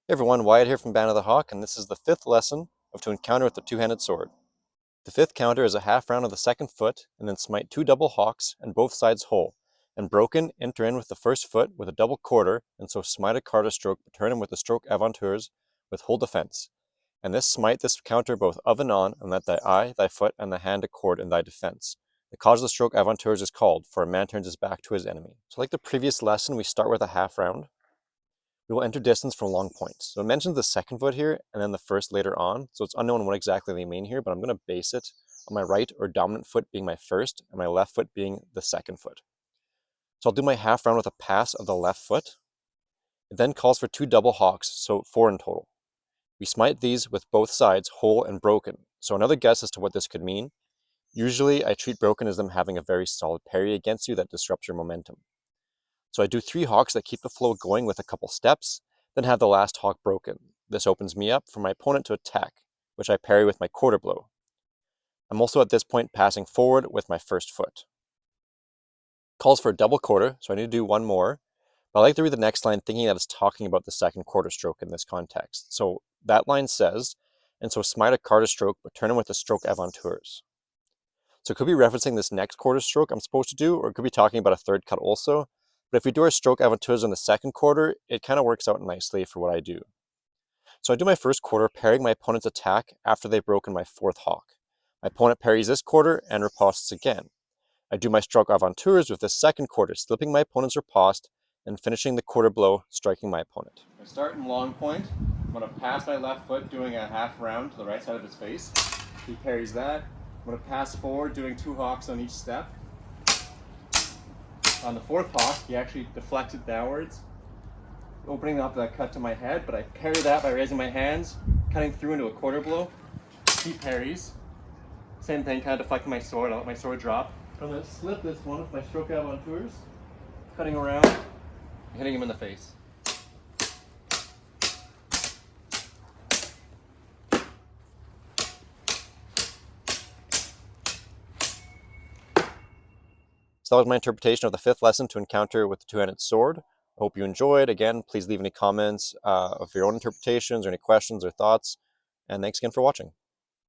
Hey everyone, Wyatt here from Band of the Hawk, and this is the fifth lesson of To Encounter with the Two-Handed Sword. The fifth counter is a half round of the second foot, and then smite 2 double haukes and both sides whole, and broken, enter in with the first foot with a double quarter, and so smite accorde stroke, return him with the stroke aventurs with whole defense. And this smite this counter both of and on, and let thy eye, thy foot, and the hand accord in thy defense. The cause of the stroke aventurs is called, for a man turns his back to his enemy. So like the previous lesson, we start with a half round. We will enter distance from long points. So it mentions the second foot here and then the first later on. So it's unknown what exactly they mean here, but I'm going to base it on my right or dominant foot being my first and my left foot being the second foot. So I'll do my half round with a pass of the left foot. It then calls for 2 double haukes, so 4 in total. We smite these with both sides whole and broken. So another guess as to what this could mean. Usually I treat broken as them having a very solid parry against you that disrupts your momentum. So I do 3 haukes that keep the flow going with a couple steps, then have the last hawk broken. This opens me up for my opponent to attack, which I parry with my quarter blow. I'm also at this point passing forward with my first foot. Calls for a double quarter, so I need to do one more. But I like to read the next line thinking that it's talking about the second quarter stroke in this context. So that line says, and so smite a quarter stroke, but turn him with a stroke aventurs. So it could be referencing this next quarter stroke I'm supposed to do, or it could be talking about a third cut also. But if we do our stroke aventurs in the second quarter, it kind of works out nicely for what I do. So I do my first quarter, parrying my opponent's attack after they've broken my fourth hawk. My opponent parries this quarter and ripostes again. I do my stroke aventurs with the second quarter, slipping my opponent's riposte and finishing the quarter blow, striking my opponent. I start in long point. I'm going to pass my left foot, doing a half round to the right side of his face. He parries that. I'm going to pass forward, doing 2 hawks on each step. On the fourth hawk, he actually deflected downwards, opening up the cut to my head, but I parry that by raising my hands, cutting through into a quarter blow. He parries. Same thing, kind of deflecting my sword. I'll let my sword drop. I'm going to slip this one with my stroke aventurs, cutting around, hitting him in the face. So that was my interpretation of the fifth lesson To Encounter with the Two-Handed Sword. I hope you enjoyed. Again, please leave any comments of your own interpretations or any questions or thoughts. And thanks again for watching.